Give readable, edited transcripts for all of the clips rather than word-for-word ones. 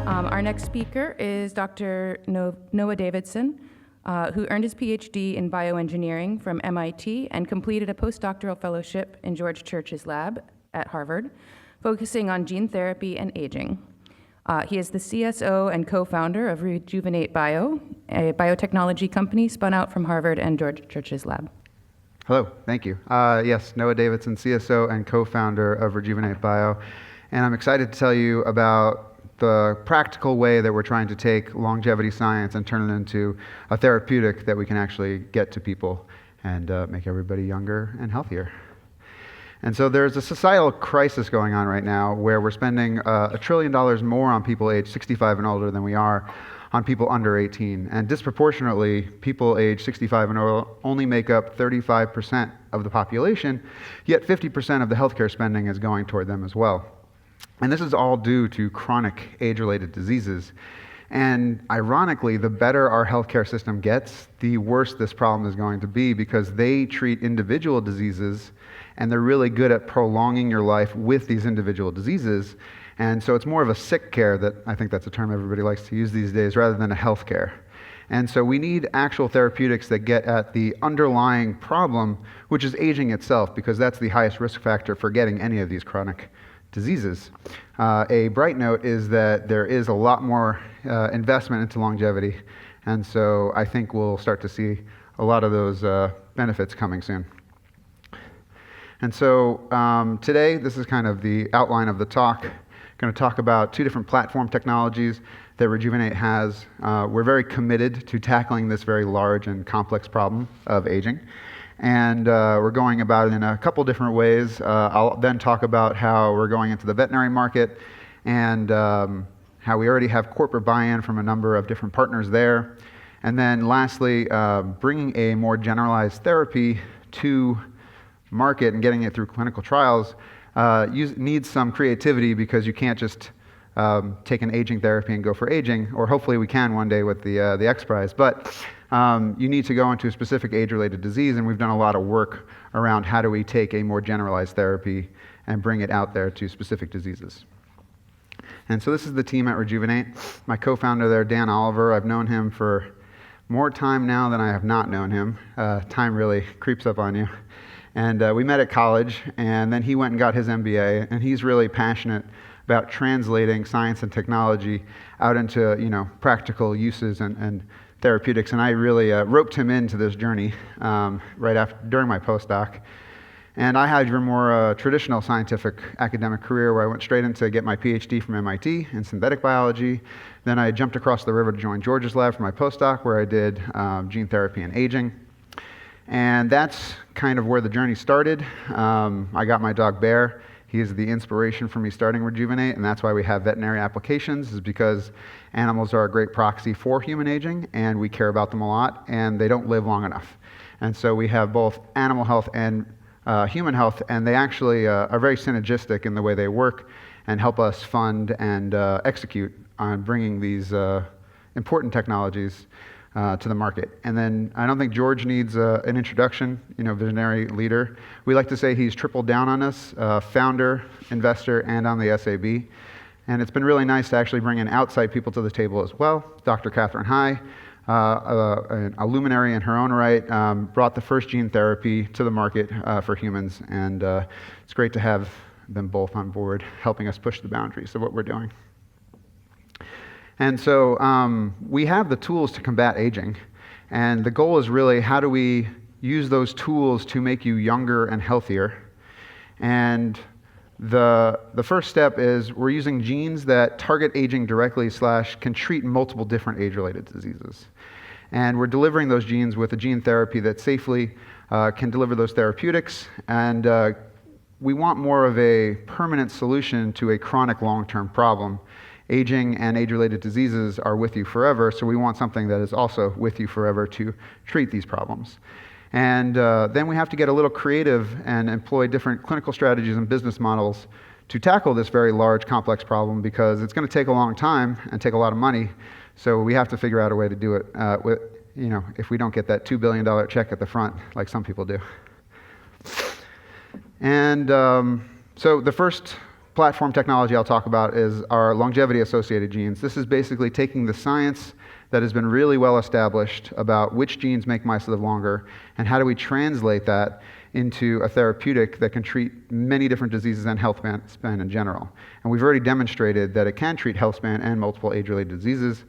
Our next speaker is Dr. Noah Davidsohn, who earned his PhD in bioengineering from MIT and completed a postdoctoral fellowship in George Church's lab at Harvard, focusing on gene therapy and aging. He is the CSO and co-founder of Rejuvenate Bio, a biotechnology company spun out from Harvard and George Church's lab. Hello, thank you. Yes, Noah Davidsohn, CSO and co-founder of Rejuvenate Bio. And I'm excited to tell you about the practical way that we're trying to take longevity science and turn it into a therapeutic that we can actually get to people and make everybody younger and healthier. And so there's a societal crisis going on right now where we're spending $1 trillion more on people age 65 and older than we are on people under 18. And disproportionately, people age 65 and older only make up 35% of the population, yet 50% of the healthcare spending is going toward them as well. And this is all due to chronic age-related diseases. And ironically, the better our healthcare system gets, the worse this problem is going to be, because they treat individual diseases and they're really good at prolonging your life with these individual diseases. And so it's more of a sick care, that I think that's a term everybody likes to use these days, rather than a health care. And so we need actual therapeutics that get at the underlying problem, which is aging itself, because that's the highest risk factor for getting any of these chronic diseases. A bright note is that there is a lot more investment into longevity, and so I think we'll start to see a lot of those benefits coming soon. And so today, this is kind of the outline of the talk. I'm going to talk about two different platform technologies that Rejuvenate has. We're very committed to tackling this very large and complex problem of aging. And we're going about it in a couple different ways. I'll then talk about how we're going into the veterinary market and how we already have corporate buy-in from a number of different partners there. And then lastly, bringing a more generalized therapy to market and getting it through clinical trials needs some creativity, because you can't just take an aging therapy and go for aging, or hopefully we can one day with the X Prize. But you need to go into a specific age-related disease, and we've done a lot of work around how do we take a more generalized therapy and bring it out there to specific diseases. And so this is the team at Rejuvenate. My co-founder there, Dan Oliver, I've known him for more time now than I have not known him. Time really creeps up on you. And we met at college, and then he went and got his MBA, and he's really passionate about translating science and technology out into practical uses and therapeutics, and I really roped him into this journey during my postdoc. And I had a more traditional scientific academic career where I went straight into get my PhD from MIT in synthetic biology. Then I jumped across the river to join George's lab for my postdoc, where I did gene therapy and aging. And that's kind of where the journey started. I got my dog Bear. He is the inspiration for me starting Rejuvenate, and that's why we have veterinary applications, is because animals are a great proxy for human aging, and we care about them a lot, and they don't live long enough. And so we have both animal health and human health, and they actually are very synergistic in the way they work and help us fund and execute on bringing these important technologies to the market. And then I don't think George needs an introduction, visionary leader. We like to say he's tripled down on us, founder, investor, and on the SAB. And it's been really nice to actually bring in outside people to the table as well. Dr. Catherine Hai, a luminary in her own right, brought the first gene therapy to the market for humans. And it's great to have them both on board, helping us push the boundaries of what we're doing. And so we have the tools to combat aging, and the goal is really, how do we use those tools to make you younger and healthier? And the first step is we're using genes that target aging directly / can treat multiple different age-related diseases. And we're delivering those genes with a gene therapy that safely can deliver those therapeutics, and we want more of a permanent solution to a chronic long-term problem. Aging and age-related diseases are with you forever, so we want something that is also with you forever to treat these problems. And then we have to get a little creative and employ different clinical strategies and business models to tackle this very large, complex problem, because it's going to take a long time and take a lot of money. So we have to figure out a way to do it if we don't get that $2 billion check at the front, like some people do. And so the first platform technology I'll talk about is our longevity-associated genes. This is basically taking the science that has been really well established about which genes make mice live longer, and how do we translate that into a therapeutic that can treat many different diseases and health span in general. And we've already demonstrated that it can treat health span and multiple age-related diseases.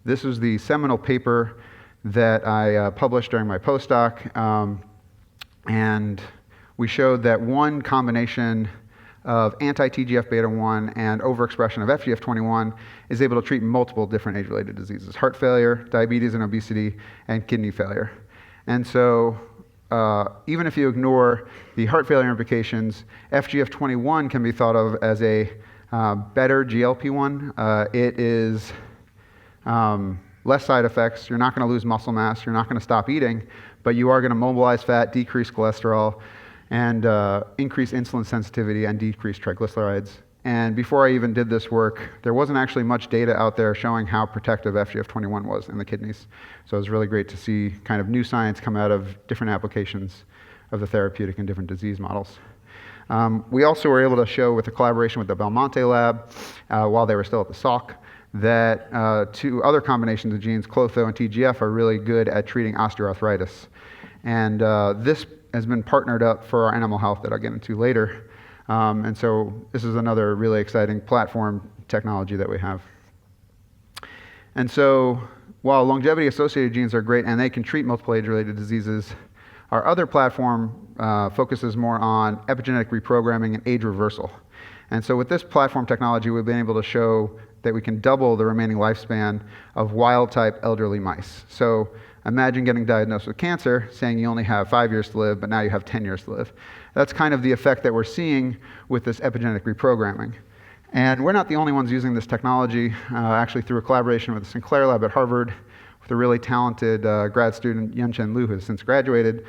This was the seminal paper that I published during my postdoc, and we showed that one combination of anti-TGF-beta1 and overexpression of FGF21 is able to treat multiple different age-related diseases: heart failure, diabetes and obesity, and kidney failure. And so even if you ignore the heart failure implications, FGF21 can be thought of as a better GLP-1. It is less side effects. You're not going to lose muscle mass. You're not going to stop eating, but you are going to mobilize fat, decrease cholesterol, and increase insulin sensitivity and decrease triglycerides. And before I even did this work, there wasn't actually much data out there showing how protective FGF21 was in the kidneys. So it was really great to see kind of new science come out of different applications of the therapeutic in different disease models. We also were able to show, with a collaboration with the Belmonte lab, while they were still at the Salk, that two other combinations of genes, Clotho and TGF, are really good at treating osteoarthritis. And this has been partnered up for our animal health that I'll get into later. And so this is another really exciting platform technology that we have. And so while longevity-associated genes are great and they can treat multiple age-related diseases, our other platform focuses more on epigenetic reprogramming and age reversal. And so with this platform technology, we've been able to show that we can double the remaining lifespan of wild-type elderly mice. So imagine getting diagnosed with cancer, saying you only have 5 years to live, but now you have 10 years to live. That's kind of the effect that we're seeing with this epigenetic reprogramming. And we're not the only ones using this technology. Actually, through a collaboration with the Sinclair lab at Harvard, with a really talented grad student, Yunchen Liu, who has since graduated,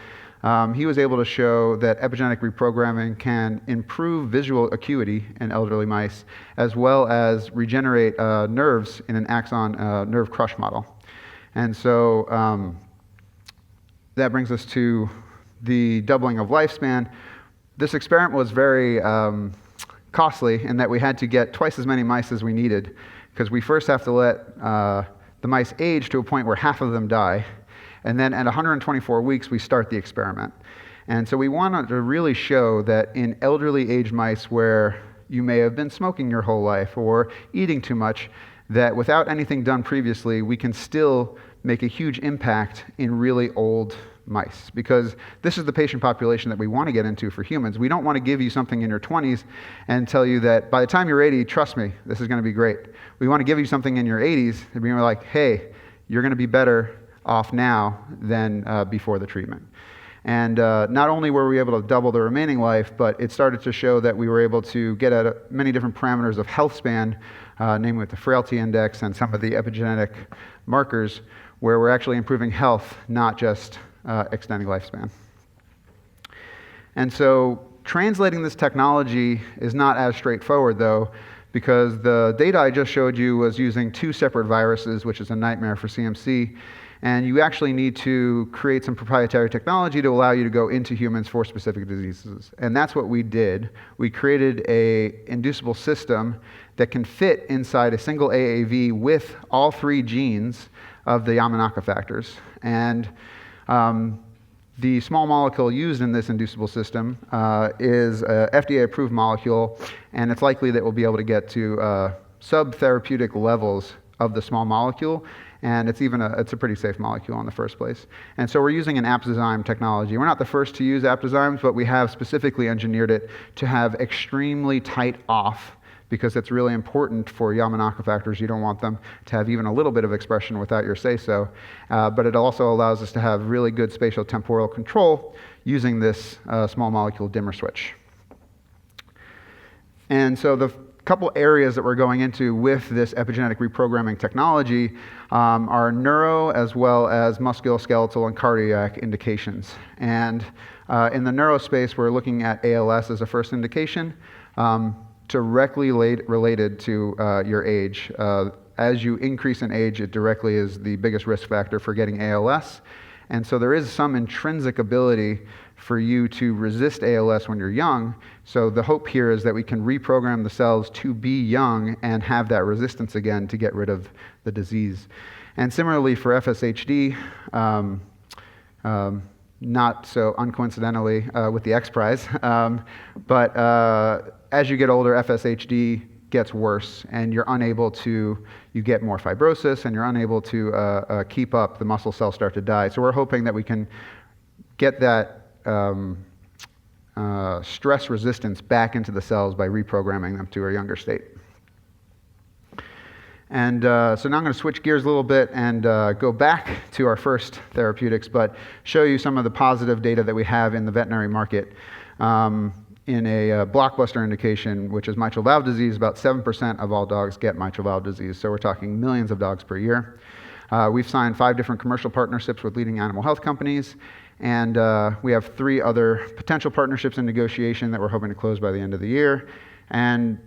he was able to show that epigenetic reprogramming can improve visual acuity in elderly mice, as well as regenerate nerves in an axon nerve crush model. And so that brings us to the doubling of lifespan. This experiment was very costly in that we had to get twice as many mice as we needed, because we first have to let the mice age to a point where half of them die. And then at 124 weeks, we start the experiment. And so we wanted to really show that in elderly aged mice where you may have been smoking your whole life or eating too much, that without anything done previously, we can still make a huge impact in really old mice. Because this is the patient population that we want to get into for humans. We don't want to give you something in your 20s and tell you that by the time you're 80, trust me, this is going to be great. We want to give you something in your 80s and be like, hey, you're going to be better off now than before the treatment. And not only were we able to double the remaining life, but it started to show that we were able to get at many different parameters of health span, namely with the frailty index and some of the epigenetic markers, where we're actually improving health, not just extending lifespan. And so translating this technology is not as straightforward, though, because the data I just showed you was using 2 separate viruses, which is a nightmare for CMC. And you actually need to create some proprietary technology to allow you to go into humans for specific diseases. And that's what we did. We created an inducible system that can fit inside a single AAV with all 3 genes of the Yamanaka factors. And the small molecule used in this inducible system is an FDA-approved molecule, and it's likely that we'll be able to get to sub-therapeutic levels of the small molecule. And it's a pretty safe molecule in the first place. And so we're using an Aptazyme technology. We're not the first to use Aptazymes, but we have specifically engineered it to have extremely tight off, because it's really important for Yamanaka factors. You don't want them to have even a little bit of expression without your say-so. But it also allows us to have really good spatial temporal control using this small molecule dimmer switch. And so the couple areas that we're going into with this epigenetic reprogramming technology are neuro as well as musculoskeletal and cardiac indications. And in the neuro space, we're looking at ALS as a first indication, directly related to your age. As you increase in age, it directly is the biggest risk factor for getting ALS. And so there is some intrinsic ability for you to resist ALS when you're young. So the hope here is that we can reprogram the cells to be young and have that resistance again to get rid of the disease. And similarly for FSHD, not so uncoincidentally with the X Prize, but as you get older, FSHD gets worse, and you get more fibrosis, and you're unable to keep up. The muscle cells start to die. So we're hoping that we can get that stress resistance back into the cells by reprogramming them to a younger state. And so now I'm going to switch gears a little bit and go back to our first therapeutics, but show you some of the positive data that we have in the veterinary market. In a blockbuster indication, which is mitral valve disease, about 7% of all dogs get mitral valve disease. So we're talking millions of dogs per year. We've signed 5 different commercial partnerships with leading animal health companies, and we have 3 other potential partnerships in negotiation that we're hoping to close by the end of the year. And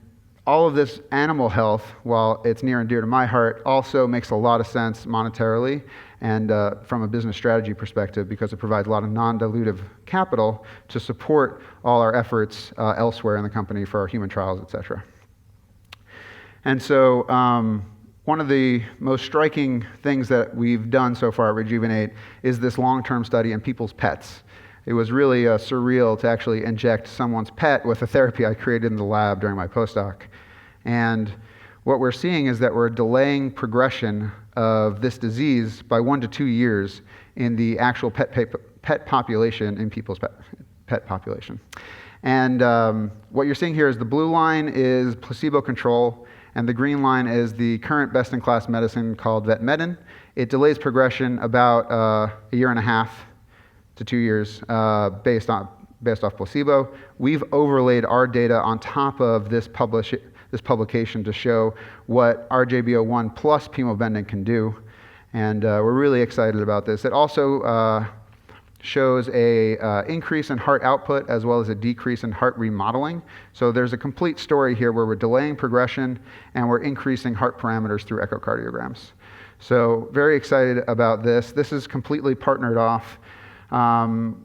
all of this animal health, while it's near and dear to my heart, also makes a lot of sense monetarily and from a business strategy perspective, because it provides a lot of non-dilutive capital to support all our efforts elsewhere in the company for our human trials, et cetera. And so one of the most striking things that we've done so far at Rejuvenate is this long-term study in people's pets. It was really surreal to actually inject someone's pet with a therapy I created in the lab during my postdoc. And what we're seeing is that we're delaying progression of this disease by 1 to 2 years in the actual pet population, in people's pet population. And what you're seeing here is the blue line is placebo control, and the green line is the current best-in-class medicine called vetmedin. It delays progression about a year and a half to 2 years based off placebo. We've overlaid our data on top of this publication to show what RJB01 plus pimobendan can do, and we're really excited about this. It also shows a increase in heart output as well as a decrease in heart remodeling. So there's a complete story here where we're delaying progression and we're increasing heart parameters through echocardiograms. So very excited about this. This is completely partnered off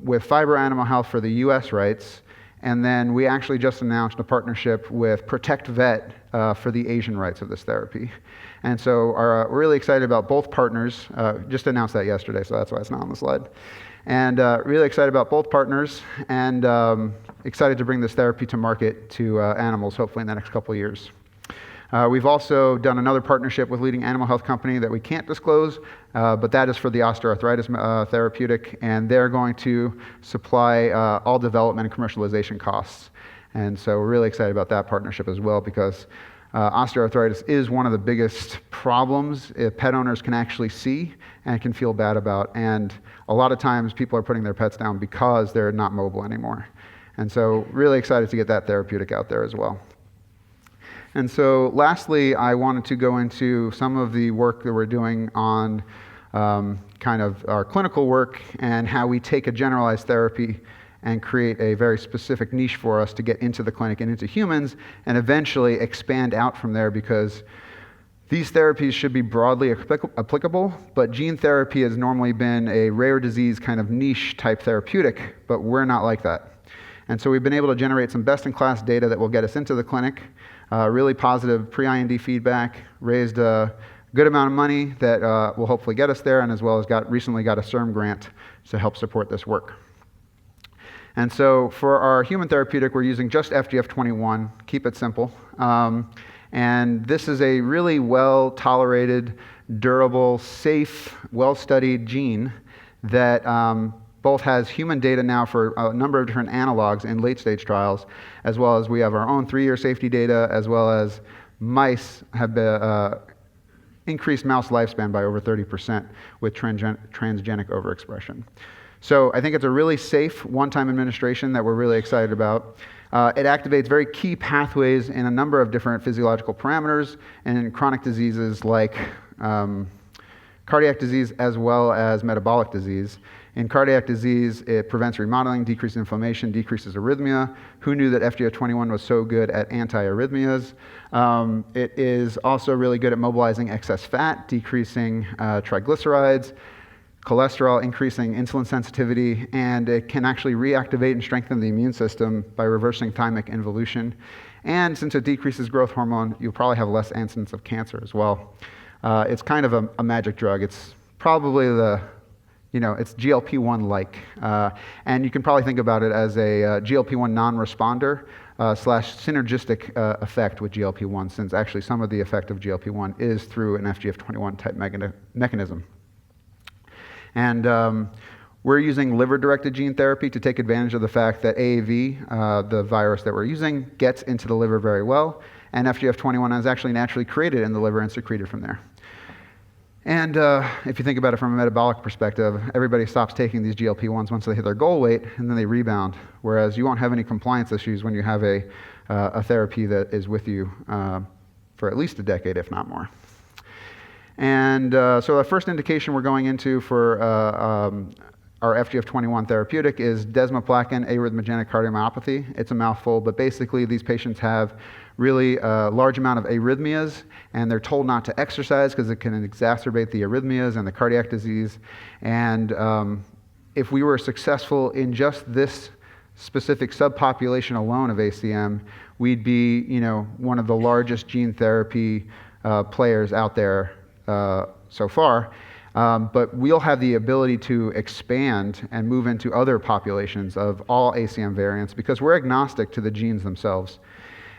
with Phibro Animal Health for the US rights, and then we actually just announced a partnership with Protect Vet for the Asian rights of this therapy. And so we're really excited about both partners. Just announced that yesterday, so that's why it's not on the slide. And really excited about both partners, and excited to bring this therapy to market to animals, hopefully in the next couple of years. We've also done another partnership with leading animal health company that we can't disclose, but that is for the osteoarthritis therapeutic, and they're going to supply all development and commercialization costs. And so we're really excited about that partnership as well, because osteoarthritis is one of the biggest problems pet owners can actually see and can feel bad about. And a lot of times people are putting their pets down because they're not mobile anymore. And so really excited to get that therapeutic out there as well. And so lastly, I wanted to go into some of the work that we're doing on kind of our clinical work and how we take a generalized therapy and create a very specific niche for us to get into the clinic and into humans and eventually expand out from there, because these therapies should be broadly applicable, but gene therapy has normally been a rare disease kind of niche type therapeutic, but we're not like that. And so we've been able to generate some best-in-class data that will get us into the clinic, really positive pre-IND feedback, raised a good amount of money that will hopefully get us there, and as well as recently got a CIRM grant to help support this work. And so for our human therapeutic, we're using just FGF21, keep it simple. And this is a really well-tolerated, durable, safe, well-studied gene that both has human data now for a number of different analogs in late-stage trials, as well as we have our own 3-year safety data, as well as mice have increased mouse lifespan by over 30% with transgenic overexpression. So I think it's a really safe one-time administration that we're really excited about. It activates very key pathways in a number of different physiological parameters and in chronic diseases like cardiac disease as well as metabolic disease. In cardiac disease, it prevents remodeling, decreases inflammation, decreases arrhythmia. Who knew that FGF21 was so good at anti-arrhythmias? It is also really good at mobilizing excess fat, decreasing triglycerides, cholesterol, increasing insulin sensitivity, and it can actually reactivate and strengthen the immune system by reversing thymic involution. And since it decreases growth hormone, you'll probably have less incidence of cancer as well. It's kind of a magic drug. It's probably it's GLP-1-like. And you can probably think about it as a GLP-1 non-responder slash synergistic effect with GLP-1, since actually some of the effect of GLP-1 is through an FGF21 type mechanism. And we're using liver-directed gene therapy to take advantage of the fact that AAV, the virus that we're using, gets into the liver very well, and FGF21 is actually naturally created in the liver and secreted from there. And if you think about it from a metabolic perspective, everybody stops taking these GLP-1s once they hit their goal weight, and then they rebound, whereas you won't have any compliance issues when you have a therapy that is with you for at least a decade, if not more. And so the first indication we're going into for our FGF21 therapeutic is desmoplakin arrhythmogenic cardiomyopathy. It's a mouthful, but basically these patients have really a large amount of arrhythmias, and they're told not to exercise because it can exacerbate the arrhythmias and the cardiac disease. And if we were successful in just this specific subpopulation alone of ACM, we'd be, one of the largest gene therapy players out there so far. But we'll have the ability to expand and move into other populations of all ACM variants because we're agnostic to the genes themselves.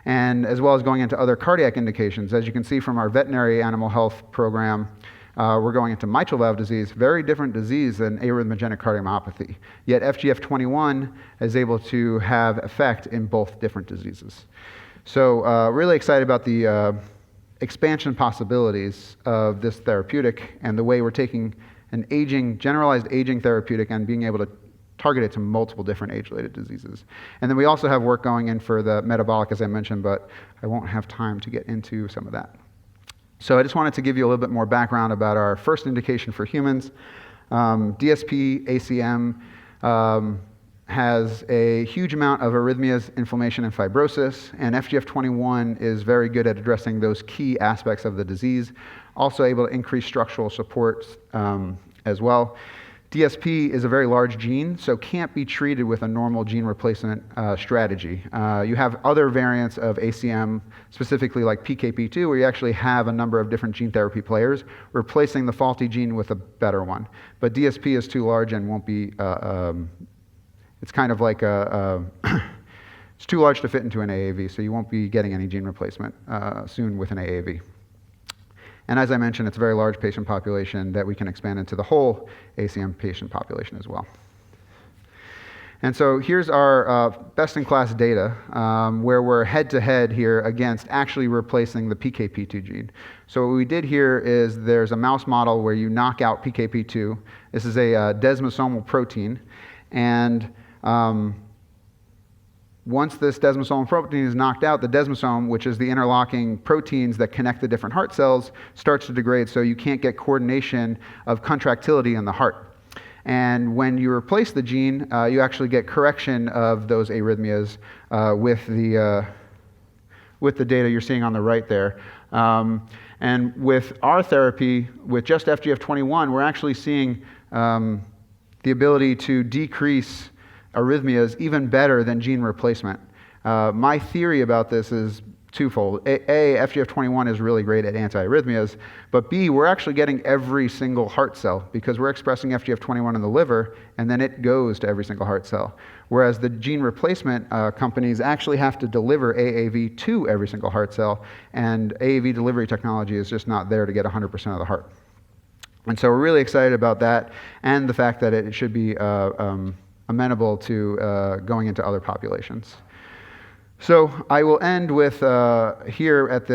And as well as going into other cardiac indications. As you can see from our veterinary animal health program, we're going into mitral valve disease, very different disease than arrhythmogenic cardiomyopathy. Yet FGF21 is able to have effect in both different diseases. So really excited about the expansion possibilities of this therapeutic and the way we're taking an generalized aging therapeutic and being able to target it to multiple different age-related diseases. And then we also have work going in for the metabolic, as I mentioned, but I won't have time to get into some of that. So I just wanted to give you a little bit more background about our first indication for humans. DSP ACM has a huge amount of arrhythmias, inflammation, and fibrosis, and FGF21 is very good at addressing those key aspects of the disease, also able to increase structural support as well. DSP is a very large gene, so can't be treated with a normal gene replacement strategy. You have other variants of ACM, specifically like PKP2, where you actually have a number of different gene therapy players replacing the faulty gene with a better one. But DSP is too large and won't be, it's kind of like it's too large to fit into an AAV, so you won't be getting any gene replacement soon with an AAV. And as I mentioned, it's a very large patient population that we can expand into the whole ACM patient population as well. And so here's our best-in-class data where we're head-to-head here against actually replacing the PKP2 gene. So what we did here is there's a mouse model where you knock out PKP2. This is a desmosomal protein. And once this desmosomal protein is knocked out, the desmosome, which is the interlocking proteins that connect the different heart cells, starts to degrade, so you can't get coordination of contractility in the heart. And when you replace the gene, you actually get correction of those arrhythmias with the data you're seeing on the right there. And with our therapy, with just FGF21, we're actually seeing the ability to decrease arrhythmias even better than gene replacement. My theory about this is twofold. A, FGF21 is really great at antiarrhythmias, but B, we're actually getting every single heart cell because we're expressing FGF21 in the liver, and then it goes to every single heart cell. Whereas the gene replacement companies actually have to deliver AAV to every single heart cell, and AAV delivery technology is just not there to get 100% of the heart. And so we're really excited about that, and the fact that it should be amenable to going into other populations. So I will end with here at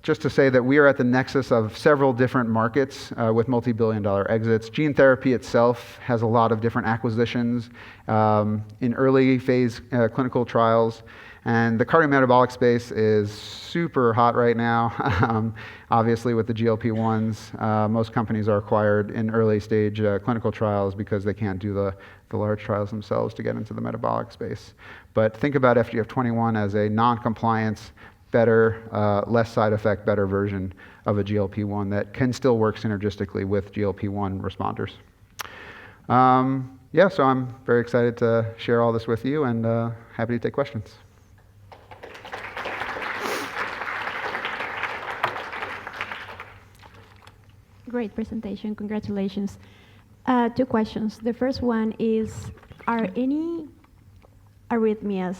just to say that we are at the nexus of several different markets with multi-billion-dollar exits. Gene therapy itself has a lot of different acquisitions in early phase clinical trials. And the cardiometabolic space is super hot right now. Obviously, with the GLP-1s, most companies are acquired in early stage clinical trials because they can't do the large trials themselves to get into the metabolic space. But think about FGF21 as a non-compliance, better, less side effect, better version of a GLP-1 that can still work synergistically with GLP-1 responders. Yeah, so I'm very excited to share all this with you and happy to take questions. Great presentation, congratulations. Two questions. The first one is, are any arrhythmias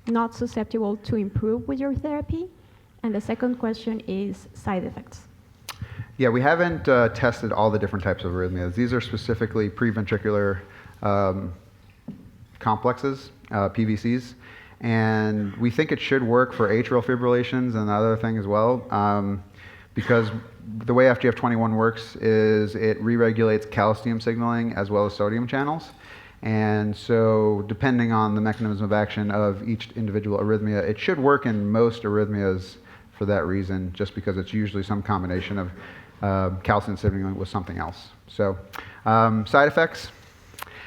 not susceptible to improve with your therapy? And the second question is side effects. Yeah, we haven't tested all the different types of arrhythmias. These are specifically preventricular complexes, PVCs, and we think it should work for atrial fibrillations and the other thing as well, because the way FGF21 works is it re-regulates calcium signaling as well as sodium channels. And so depending on the mechanism of action of each individual arrhythmia, it should work in most arrhythmias for that reason, just because it's usually some combination of calcium signaling with something else. So side effects.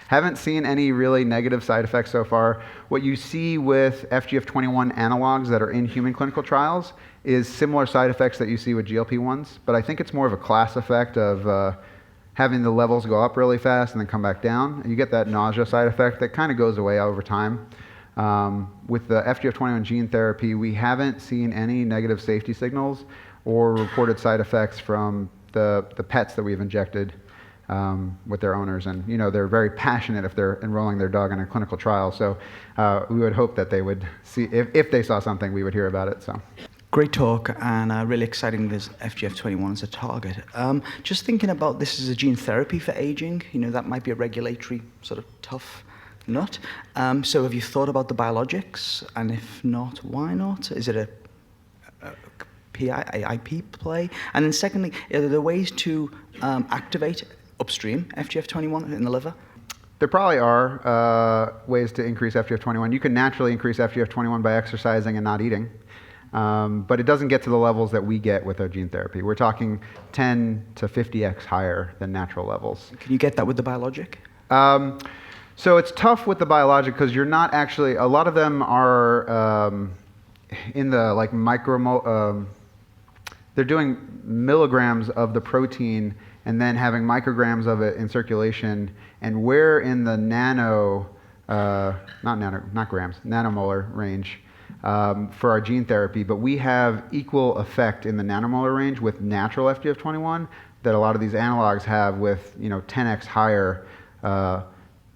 Haven't seen any really negative side effects so far. What you see with FGF21 analogs that are in human clinical trials is similar side effects that you see with GLP-1s, but I think it's more of a class effect of having the levels go up really fast and then come back down. And you get that nausea side effect that kind of goes away over time. With the FGF21 gene therapy, we haven't seen any negative safety signals or reported side effects from the pets that we've injected with their owners. And they're very passionate if they're enrolling their dog in a clinical trial. So we would hope that they would see, if they saw something, we would hear about it. So. Great talk, and really exciting there's FGF21 as a target. Just thinking about this as a gene therapy for aging, that might be a regulatory sort of tough nut. So have you thought about the biologics? And if not, why not? Is it a IP play? And then secondly, are there ways to activate upstream FGF21 in the liver? There probably are ways to increase FGF21. You can naturally increase FGF21 by exercising and not eating. But it doesn't get to the levels that we get with our gene therapy. We're talking 10 to 50x higher than natural levels. Can you get that with the biologic? So it's tough with the biologic because you're not actually, a lot of them are in the they're doing milligrams of the protein and then having micrograms of it in circulation, and we're in the nanomolar range for our gene therapy, but we have equal effect in the nanomolar range with natural FGF21 that a lot of these analogs have with 10x higher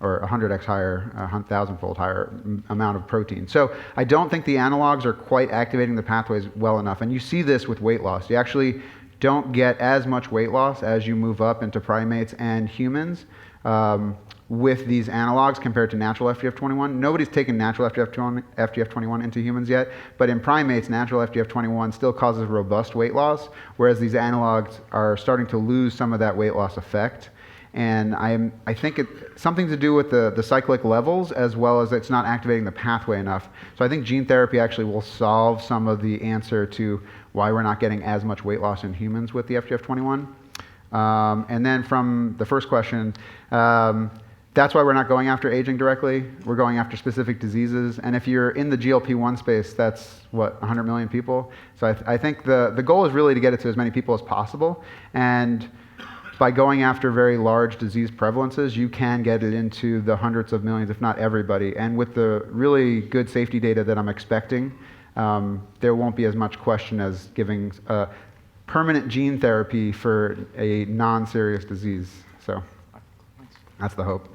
or 100x higher, 1,000-fold higher amount of protein. So I don't think the analogs are quite activating the pathways well enough. And you see this with weight loss. You actually don't get as much weight loss as you move up into primates and humans with these analogs compared to natural FGF21. Nobody's taken natural FGF21 into humans yet, but in primates, natural FGF21 still causes robust weight loss, whereas these analogs are starting to lose some of that weight loss effect. And I think it's something to do with the cyclic levels, as well as it's not activating the pathway enough. So I think gene therapy actually will solve some of the answer to why we're not getting as much weight loss in humans with the FGF21. And then from the first question, that's why we're not going after aging directly. We're going after specific diseases. And if you're in the GLP-1 space, that's, 100 million people? So I think the goal is really to get it to as many people as possible. And by going after very large disease prevalences, you can get it into the hundreds of millions, if not everybody. And with the really good safety data that I'm expecting, there won't be as much question as giving permanent gene therapy for a non-serious disease. So that's the hope.